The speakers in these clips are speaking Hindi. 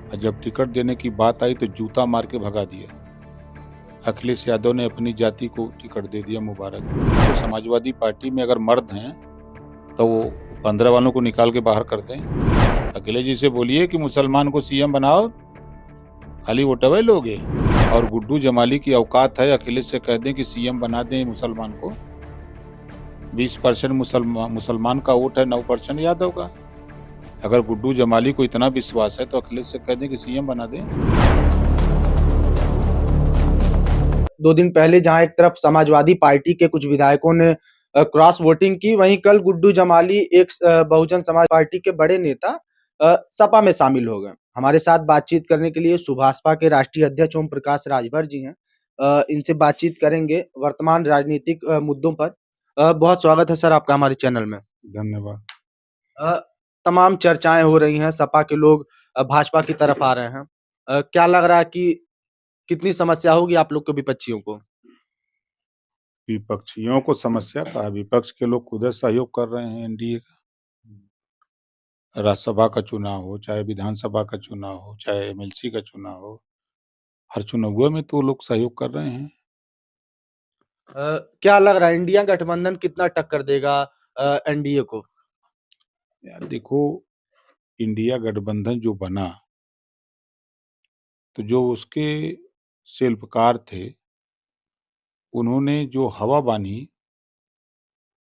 और जब टिकट देने की बात आई तो जूता मार के भगा दिया। अखिलेश यादव ने अपनी जाति को टिकट दे दिया मुबारक। तो समाजवादी पार्टी में अगर मर्द हैं तो वो 15 वालों को निकाल के बाहर कर दें। अखिलेश जी से बोलिए कि मुसलमान को सीएम बनाओ, खाली वोटवे लोगे। और गुड्डू जमाली की औकात है, अखिलेश से कह दें कि सीएम बना दें मुसलमान को। 20% मुसलमान का वोट है, 9% यादव का। अगर गुड्डू जमाली को इतना विश्वास है तो अखिलेश से कह दें कि सीएम बना दें। 2 दिन पहले जहाँ एक तरफ समाजवादी पार्टी के कुछ विधायकों ने क्रॉस वोटिंग की, वहीं कल गुड्डू जमाली एक बहुजन समाज पार्टी के बड़े नेता सपा में शामिल हो गए। हमारे साथ बातचीत करने के लिए सुभाषपा के राष्ट्रीय अध्यक्ष ओम प्रकाश राजभर जी हैं। इनसे बातचीत करेंगे वर्तमान राजनीतिक मुद्दों पर। बहुत स्वागत है सर आपका हमारे चैनल में। धन्यवाद। अ, तमाम चर्चाएँ हो रही हैं, सपा के लोग भाजपा की तरफ आ रहे हैं। क्या लग रहा है कि कितनी समस्या होगी आप लोग के विपक्षियों को? विपक्षियों को समस्या का है, विपक्ष के लोग खुद सहयोग कर रहे हैं एनडीए का। राज्यसभा का चुनाव हो, चाहे विधानसभा का चुनाव हो, चाहे एमएलसी का चुनाव हो, हर चुनावों में तो लोग सहयोग कर रहे हैं। क्या लग रहा है इंडिया गठबंधन कितना टक्कर देगा एनडीए को? यार देखो, इंडिया गठबंधन जो बना, तो जो उसके शिल्पकार थे, उन्होंने जो हवा बानी,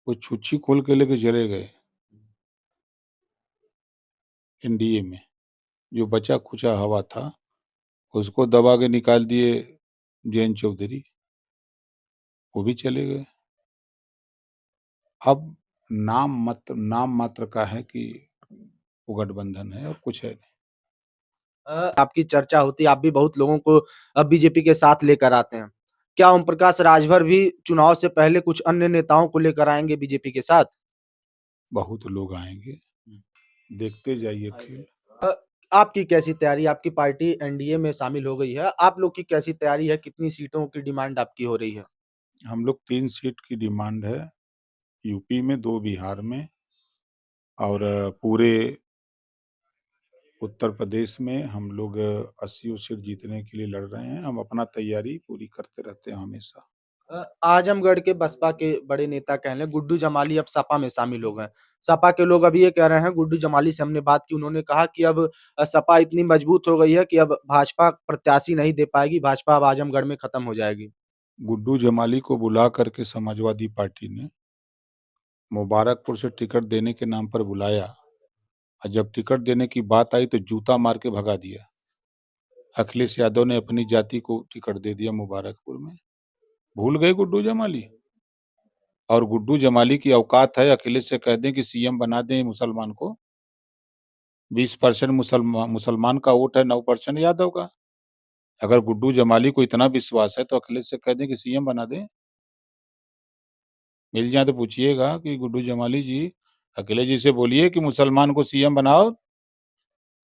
वो छुच्छी खोल के लेके चले गए एनडीए में। जो बचा-खुचा हवा था, उसको दबा के निकाल दिए जयंत चौधरी, वो भी चले गए। अब नाम मात्र का है कि वो गठबंधन है और कुछ है नहीं। आपकी चर्चा होती है, आप भी बहुत लोगों को बीजेपी के साथ लेकर आते हैं। क्या ओम प्रकाश राजभर भी चुनाव से पहले कुछ अन्य नेताओं को लेकर आएँगे बीजेपी के साथ? बहुत लोग आएँगे, देखते जाइए खेल। अ, आपकी कैसी तैयारी? आपकी पार्टी एनडीए में शामिल हो गई है। आप लोग की कैसी तैयारी है? कितनी सीटों की डिमांड आपकी हो रही है? हम लोग 3 सीट की डिमांड है, यूपी में, 2 बिहार में और पूरे उत्तर प्रदेश में हम लोग 80 सीट जीतने के लिए लड़ रहे हैं। हम अपना तैयारी पूरी करते रहते हैं हमेशा। आजमगढ़ के बसपा के बड़े नेता कह लें गुड्डू जमाली अब सपा में शामिल हो गए। सपा के लोग अभी ये कह रहे हैं गुड्डू जमाली से हमने बात की उन्होंने कहा कि अब सपा इतनी मजबूत हो गई है कि अब भाजपा प्रत्याशी नहीं दे पाएगी, भाजपा अब आजमगढ़ में खत्म हो जाएगी। गुड्डू जमाली को बुला करके समाजवादी पार्टी ने मुबारकपुर से टिकट देने के नाम पर बुलाया और जब टिकट देने की बात आई तो जूता मार के भगा दिया। अखिलेश यादव ने अपनी जाति को टिकट दे दिया मुबारकपुर में। भूल गए गुड्डू जमाली? और गुड्डू जमाली की औकात है, अखिलेश से कह दें कि सीएम बना दें मुसलमान को। 20% मुसलमान का वोट है, 9% यादव का। अगर गुड्डू जमाली को इतना विश्वास है तो अखिलेश से कह दें कि सीएम बना दें। मिल जाए तो पूछिएगा कि गुड्डू जमाली जी, अखिलेश जी से बोलिए कि मुसलमान को सीएम बनाओ,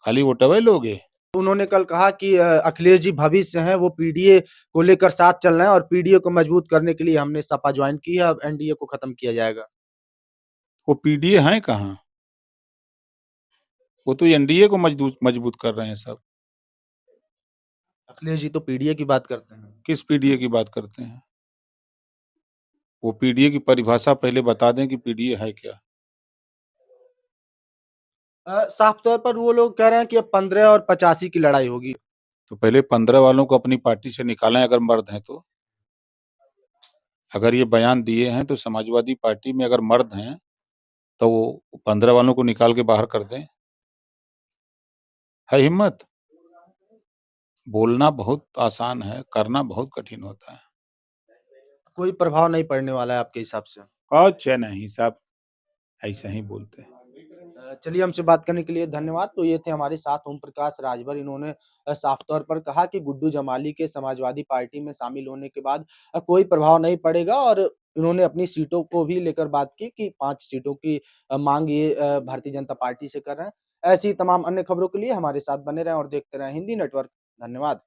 खाली वोटवे लोगे। उन्होंने कल कहा कि अखिलेश जी भविष्य हैं, वो पीडीए को लेकर साथ चल रहे हैं और पीडीए को मजबूत करने के लिए हमने सपा जॉइन की है, अब एनडीए को खत्म किया जाएगा। वो पीडीए हैं कहाँ? वो तो एनडीए को मजबूत कर रहे हैं सब। अखिलेश जी तो पीडीए की बात करते हैं। किस पीडीए की बात करते हैं? वो पीडीए की परिभाषा पहले बता दें कि पीडीए है क्या? साफ तौर पर वो लोग कह रहे हैं कि अब 15 और 85 की लड़ाई होगी। तो पहले 15 वालों को अपनी पार्टी से निकालें अगर मर्द हैं तो। अगर ये बयान दिए हैं तो समाजवादी पार्टी में अगर मर्द हैं, तो वो 15 वालों को निकाल के बाहर कर दें। है हिम्मत? बोलना बहुत आसान है, करना बहुत कठिन होता है। कोई प्रभाव नहीं पड़ने वाला है आपके हिसाब से। अच्छा नहीं साहब, ऐसा ही बोलते हैं। चलिए हमसे बात करने के लिए धन्यवाद। तो ये थे हमारे साथ ओम प्रकाश राजभर। इन्होंने साफ तौर पर कहा कि गुड्डू जमाली के समाजवादी पार्टी में शामिल होने के बाद कोई प्रभाव नहीं पड़ेगा और इन्होंने अपनी सीटों को भी लेकर बात की कि 5 सीटों की माँग ये भारतीय जनता पार्टी से कर रहे हैं। ऐसी तमाम अन्य खबरों के लिए हमारे साथ बने रहें और देखते रहें हिंदी नेटवर्क। धन्यवाद।